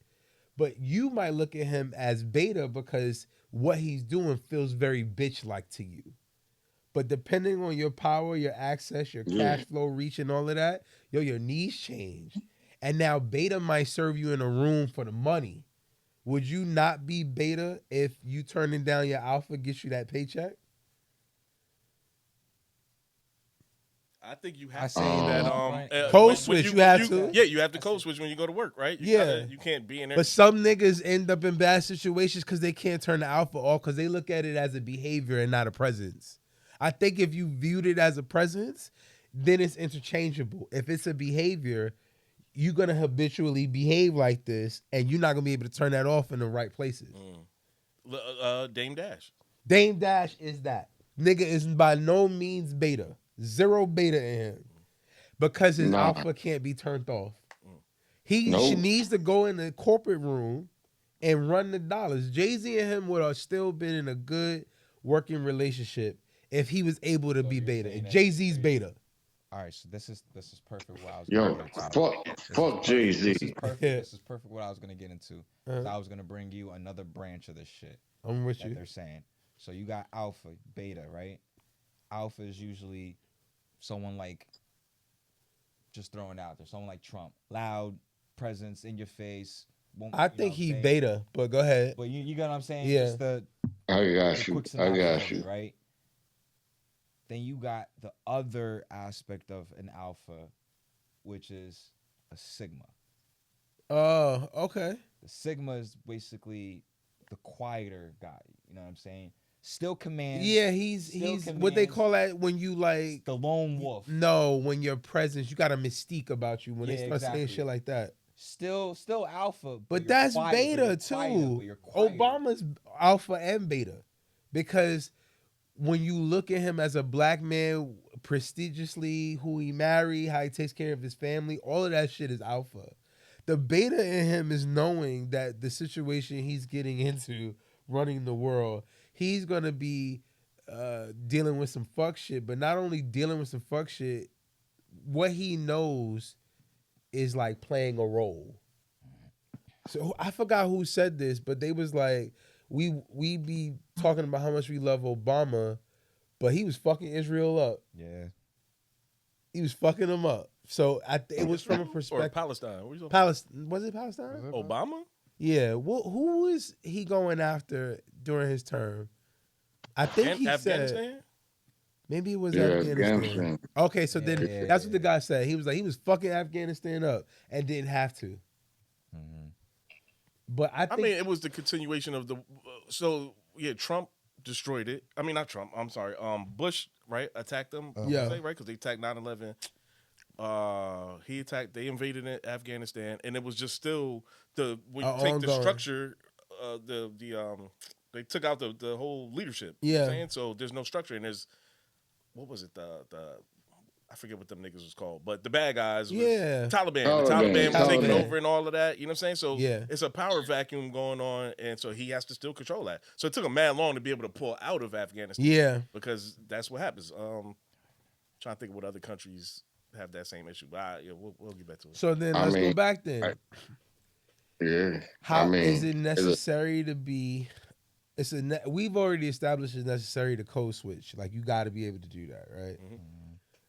But you might look at him as beta because what he's doing feels very bitch-like to you. But depending on your power, your access, your cash flow reach, and all of that, your needs change. And now beta might serve you in a room for the money. Would you not be beta if you turning down your alpha gets you that paycheck? I think you I have to say do that. Code when switch, you have to. Yeah, you have to code switch when you go to work, right? You can't be in there. But some niggas end up in bad situations because they can't turn the alpha off because they look at it as a behavior and not a presence. I think if you viewed it as a presence, then it's interchangeable. If it's a behavior, you're going to habitually behave like this and you're not going to be able to turn that off in the right places. Dame Dash. Dame Dash is that. Nigga is by no means beta. Zero beta in him. Because his alpha can't be turned off. He needs to go in the corporate room and run the dollars. Jay-Z and him would have still been in a good working relationship if he was able to be beta. And Jay-Z's beta. All right, so this is perfect. What I was Yo, gonna get into. fuck Jay-Z. This is perfect. This is perfect. What I was gonna get into. 'Cause I was gonna bring you another branch of this shit. I'm with that you. They're saying. So you got alpha, beta, right? Alpha is usually someone like, just throwing it out there, someone like Trump, loud presence in your face. I think he beta, but go ahead. But you get what I'm saying? Yeah. Just the got you. quick I synopsis got of you. it, right? Then you got the other aspect of an alpha, which is a sigma. Oh, okay. The sigma is basically the quieter guy. You know what I'm saying? Still commands. Yeah, he's what they call that when you like the lone wolf. No, when your presence, you got a mystique about you when they Yeah, start saying exactly. shit like that. Still alpha. But you're that's quiet, beta but too. you're quieter. Obama's alpha and beta. Because when you look at him as a black man, prestigiously, who he married, how he takes care of his family, all of that shit is alpha. The beta in him is knowing that the situation he's getting into, running the world, he's going to be dealing with some fuck shit. But not only dealing with some fuck shit, what he knows is like playing a role. So I forgot who said this, but they was like, we be talking about how much we love Obama, but he was fucking Israel up. Yeah. He was fucking them up. So it was from a Or perspective. Palestine. What you talking Palestine. Was it Palestine? about? Obama? Yeah. Who is he going after during his term? I think he said Afghanistan? maybe it was Yeah, Afghanistan. Afghanistan. Okay, so then Yeah. that's what the guy said. He was like he was fucking Afghanistan up and didn't have to. Mm-hmm. But I think mean, it was the continuation of the. Trump destroyed it. I mean, not Trump. I'm sorry. Bush, right, attacked them. Yeah. Right, because they attacked 9/11. He attacked. They invaded Afghanistan, and it was just still when you take the ongoing. structure, they took out the whole leadership. You know what I'm saying? So there's no structure, and there's what was it the I forget what them niggas was called, but the bad guys was Yeah. Taliban. The Taliban. Taliban was taking Taliban. over and all of that. You know what I'm saying? So Yeah. it's a power vacuum going on, and so he has to still control that. So it took him mad long to be able to pull out of Afghanistan. Yeah. Because that's what happens. Trying to think of what other countries have that same issue, but we'll get back to it. So then let's go back then. Yeah. How is it necessary to be? We've already established it's necessary to code switch. Like you got to be able to do that, right? Mm-hmm.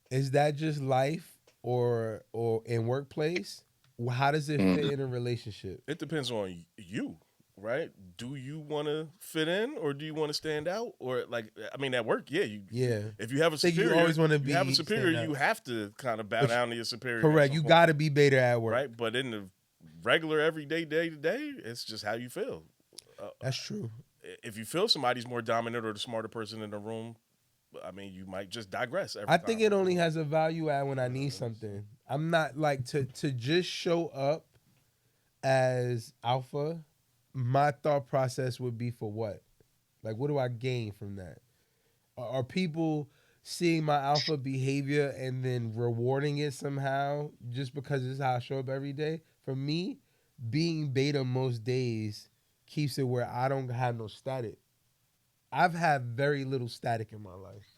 Is that just life or in workplace? How does it fit in a relationship? It depends on you, right? Do you want to fit in or do you want to stand out? Or at work, Yeah. If you have a think you superior, always wanna you have a be superior, stand out. you have to kind of bow But down to your superior. Correct. You got to be beta at work. right. But in the regular, everyday, day to day, it's just how you feel. That's true. if you feel somebody's more dominant or the smarter person in the room, I mean, you might just digress every I time. think it only has a value add when I need something. I'm not like to just show up as alpha. My thought process would be for what? Like, what do I gain from that? Are people seeing my alpha behavior and then rewarding it somehow just because it's how I show up every day? For me, being beta most days keeps it where I don't have no static. I've had very little static in my life.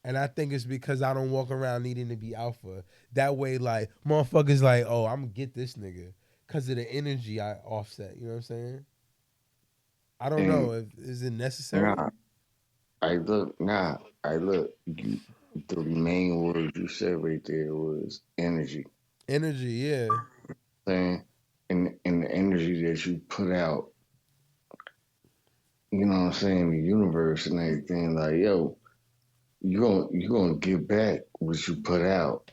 And I think it's because I don't walk around needing to be alpha. That way, like, motherfuckers like, oh, I'm gonna get this nigga. Because of the energy I offset. You know what I'm saying? I don't know. Is it necessary? Nah, I look. The main word you said right there was energy. Energy, yeah. Saying, and the energy that you put out, you know what I'm saying, the universe and everything. Like, yo, you gonna get back what you put out,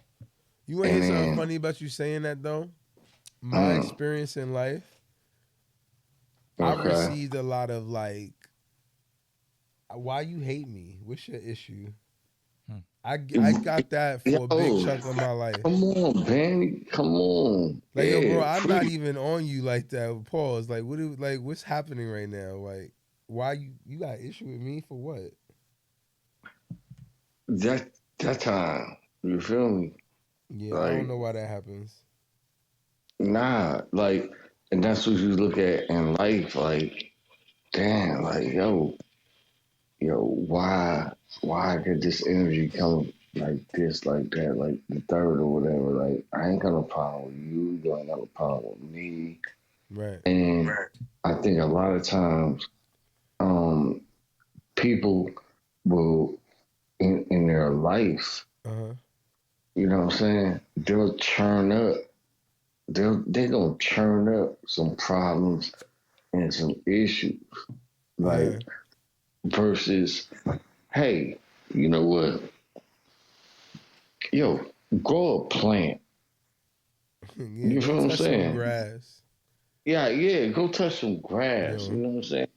You want to and hear something then funny about you saying that, though? My mm, experience in life, I've okay, received a lot of, like, why you hate me? What's your issue? Hmm. I got that for a big yo, chunk of my life. come on, Benny, come on, Like, yo, bro, yeah, I'm not free. even on you like that. Pause. Like, what's happening right now? Like, why you got issue with me for what? That that time, you feel me? Yeah, I don't Like, know why that happens. nah, like, and that's what you look at in life. Like, damn, like, yo, why did this energy come like this, like that, like the third or whatever? Like, I ain't got no problem with you. You ain't got no problem with me. Right. And I think a lot of times, um, people will in their life, Uh huh. you know what I'm saying? They'll churn up. They gonna churn up some problems and some issues. Like Yeah. versus, hey, you know what? Yo, grow a plant. Yeah. You Go feel what I'm touch some saying? grass. Yeah, yeah. Go touch some grass. Yo. You know what I'm saying?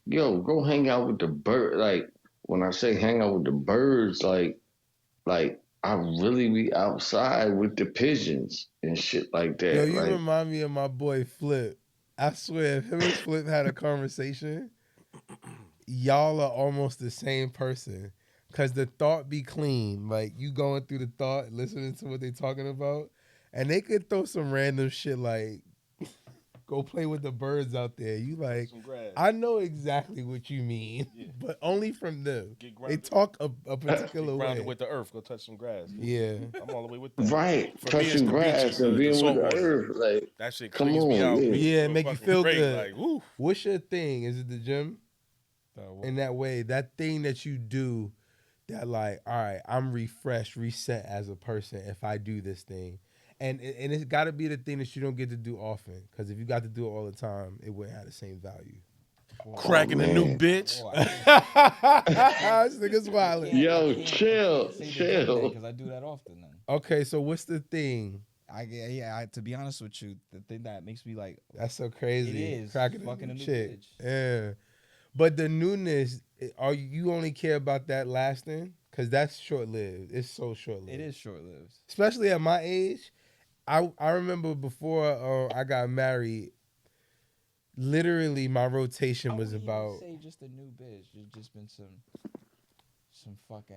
Go hang out with the bird. Like when I say hang out with the birds, like I really be outside with the pigeons and shit like Yo, that. you Like, remind me of my boy Flip. I swear, if him and Flip had a conversation, y'all are almost the same person. Cause the thought be clean. Like you going through the thought, listening to what they talking about. And they could throw some random shit like go play with the birds out there. You like, Some grass. I know exactly what you mean, Yeah. but only from them. Get They grounded. talk a Get particular grounded way. with the earth. Go touch some grass. Yeah. I'm all the way with that. right, For me, it's touching the beaches, grass and the being with salt the water. earth. Like, That shit come cleans me on, out. yeah. Make me Yeah, feel make you fucking feel great. good. Like, woo. What's your thing? Is it the gym? In that way, that thing that you do that like, all right, I'm refreshed, reset as a person if I do this thing. And it's got to be the thing that you don't get to do often. Because if you got to do it all the time, it wouldn't have the same value. Oh Cracking a new man. bitch. Oh, This nigga's wildin'. Yo, I chill, can't say the gym thing chill. because I do that often. Then Okay, so what's the thing? to be honest with you, the thing that makes me like That's so crazy. it is Cracking fucking a a new new chick. bitch. Yeah. But the newness, are you only care about that lasting? Because that's short lived. It's so short lived. It is short lived. Especially at my age. I remember before I got married, literally my rotation was I wouldn't about. even say just a new bitch. It's just been some fucking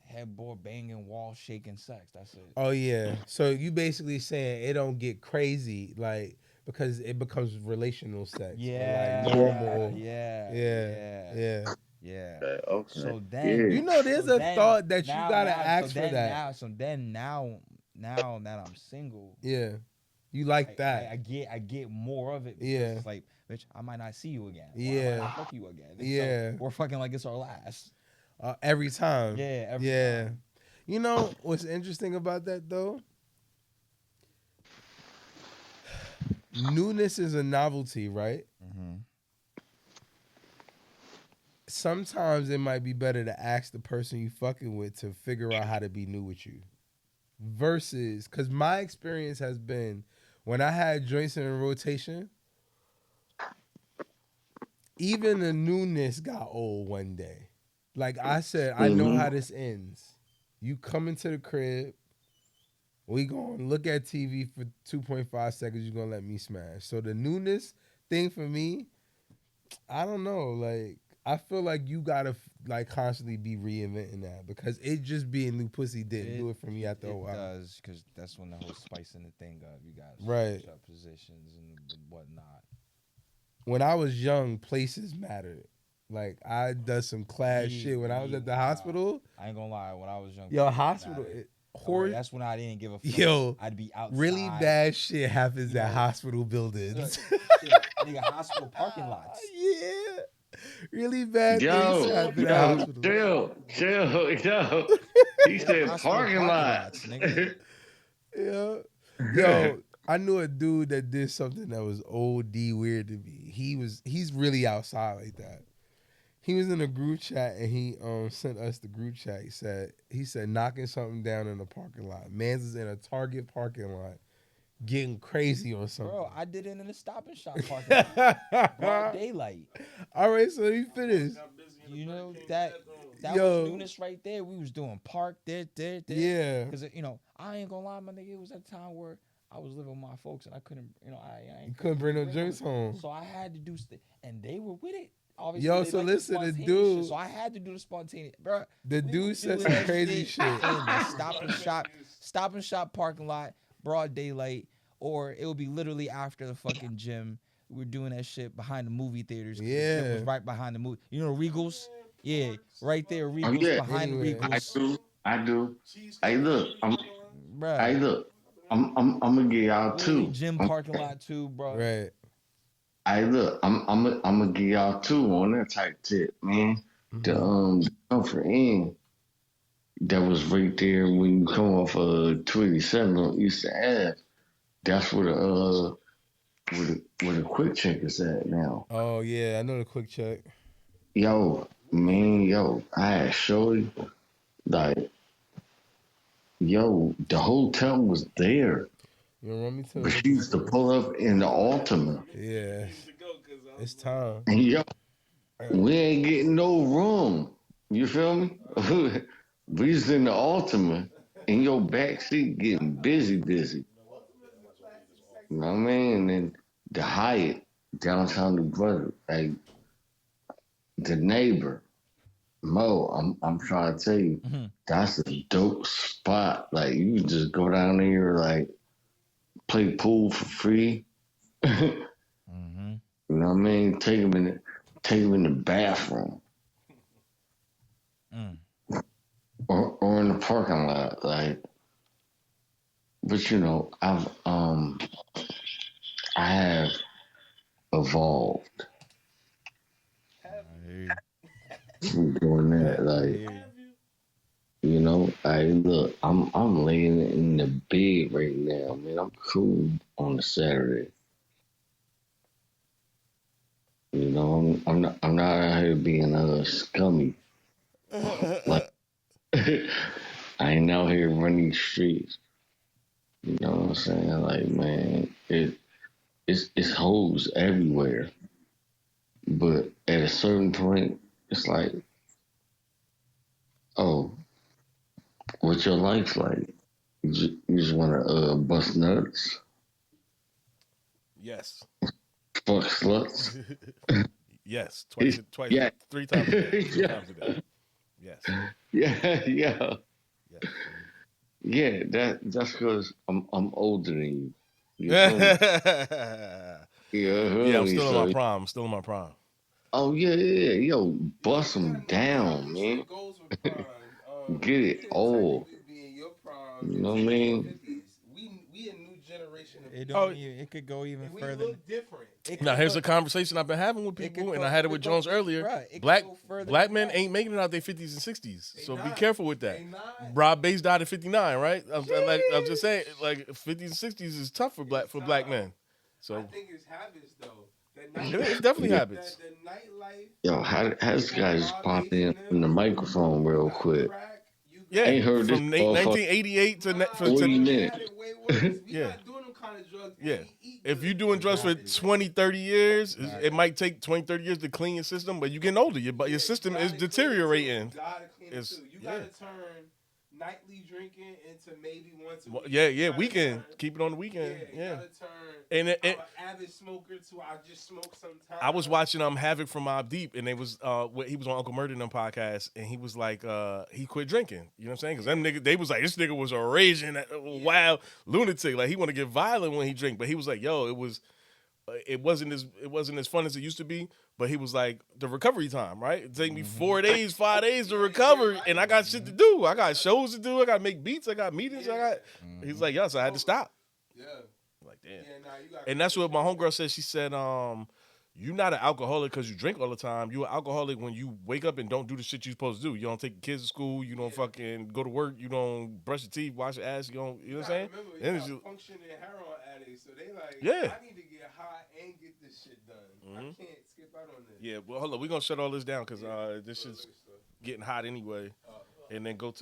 headboard banging, wall shaking sex. That's it. Oh yeah. So you basically saying it don't get crazy like because it becomes relational sex. Yeah, Or like normal. yeah, Yeah. yeah, Yeah. yeah. Okay. So Yeah. then, You know, there's so a then thought that you now, gotta now, so ask for then that. now, so then now that I'm single, Yeah. You like that. I get more of it because Yeah. it's like, bitch, I might not see you again. Or I Yeah. might not fuck you again. And Yeah. So we're fucking like it's our last. Every time. Yeah, every Yeah. time. You know what's interesting about that though? Newness is a novelty, right? Mm-hmm. Sometimes it might be better to ask the person you fucking with to figure out how to be new with you. Versus, because my experience has been when I had joints in rotation, even the newness got old one day. Like I said, I know Mm-hmm. how this ends. You come into the crib, we gonna look at TV for 2.5 seconds. You're gonna let me smash. So the newness thing for me, I don't know. Like I feel like you gotta like constantly be reinventing that because it just being new pussy didn't do it for me after a while. It does, because that's when the whole spice in the thing of you got Right. switch up positions and whatnot. When I was young, places mattered. Like I did some class shit when I was at the hospital. I ain't gonna lie, when I was young, Yo, places hospital. mattered. Horror. That's when I didn't give a fuck. Yo, I'd be outside. really bad shit happens You at know, hospital buildings. Nigga, hospital parking lots. Yeah. Really bad things Yo, happen at yo, hospitals. chill. He said Hospital parking lots. nigga. Yeah. Yo, I knew a dude that did something that was OD weird to me. He's really outside like that. He was in a group chat and he sent us the group chat. He said knocking something down in the parking lot. Mans is in a Target parking lot getting crazy on something. Bro, I did it in the Stop and Shop parking lot. Broad daylight. All right, so he finished. You know that Yo. was newness right there. We was doing park there. Yeah. Because I ain't gonna lie, my nigga. It was at a time where I was living with my folks and I couldn't, I You couldn't bring no drinks home. So I had to do and they were with it. Obviously, Yo, they so like listen, the spontaneous dude, shit, so I had to do the spontaneous, bro. The dude said some crazy shit. In the Stop and Shop parking lot, broad daylight, or it would be literally after the fucking gym. We were doing that shit behind the movie theaters. Yeah. It was right behind the movie. You know Regals? Yeah, right there, Regals yeah. behind Anyway. the Regals. I do. Hey, look, Bruh. I'm gonna give y'all Literally two. gym parking lot too, bro. Right. Hey, look, I'm gonna give y'all two on that type tip, man. The comfort inn that was right there when you come off 27 on Eastern Ave. That's where the quick check is at now. Oh yeah, I know the quick check. Yo, I had showed like, yo, the hotel was there. You run me to But she used to pull up in the Ultima. Yeah. It's time. And yo, we ain't getting no room. You feel me? We was in the Ultima in your backseat getting busy. You know what I mean? And then the Hyatt downtown New Brunswick, like the neighbor, Mo, I'm trying to tell you, that's a dope spot. Like you can just go down there, like play pool for free. You know what I mean? Take them in the bathroom, or in the parking lot, like. But you know, I have evolved from doing that. Like, you know, I'm laying in the bed right now, man. I'm cool on a Saturday. You know, I'm not out here being scummy. Like, I ain't out here running the streets. You know what I'm saying? Like, man, it's hoes everywhere. But at a certain point, it's like, oh, what's your life like? You just want to bust nuts? Yes. Fuck sluts? Yes. Twice. Yeah. 3 times a day. 3 Yeah. times a day. Yes. Yeah. Yes. Yeah, that's because I'm older than you. You feel me? Yeah, I'm still in my prime. Oh yeah. Yo, bust them down, man. Get it all. You know what I mean? We a new generation of It could go even further. look different. Now here's a conversation I've been having with people, and I had it with Jones earlier. Right, Black men ain't making it out their 50s and 60s, so be careful with that. Rob Bass died at 59, right? I'm just saying, like 50s and 60s is tough for black men. So I think it's habits though. it's definitely habits. The nightlife. Yo, how this guy just pop in the microphone real quick? Yeah, Ain't heard from this 1988 to 40 minutes. We Yeah. not doing them kind of drugs. Yeah. And he eat If good. you're doing drugs for 20, 30 years, it might take 20, 30 years to clean your system, but you're getting older. Your system is deteriorating. You gotta clean it too. You gotta turn nightly drinking into maybe once a week. Yeah, weekend. Keep it on the weekend. You gotta turn. And I'm an avid smoker too. I just smoke sometimes. I was watching Havoc from Mobb Deep, and they was he was on Uncle Murder and them podcast, and he was like he quit drinking. You know what I'm saying? Because them niggas, they was like, this nigga was a raging wild lunatic. Like he want to get violent when he drink, but he was like, yo, it wasn't as fun as it used to be. But he was like, the recovery time, right? It take me 4 days, 5 days to recover, and I got shit to do. I got shows to do. I got to make beats. I got meetings. He's like, yo, so I had to stop. Yeah. Like, damn. Yeah, and that's what my homegirl said. She said, you're not an alcoholic because you drink all the time. You're an alcoholic when you wake up and don't do the shit you're supposed to do. You don't take your kids to school. You don't fucking go to work. You don't brush your teeth, wash your ass. You know what I'm saying? Remember, you got functioning heroin addicts, so they like, I need to get high and get this shit done. I can't skip out on this. Yeah, well, hold on. We're going to shut all this down because this shit's getting hot anyway. And then go to the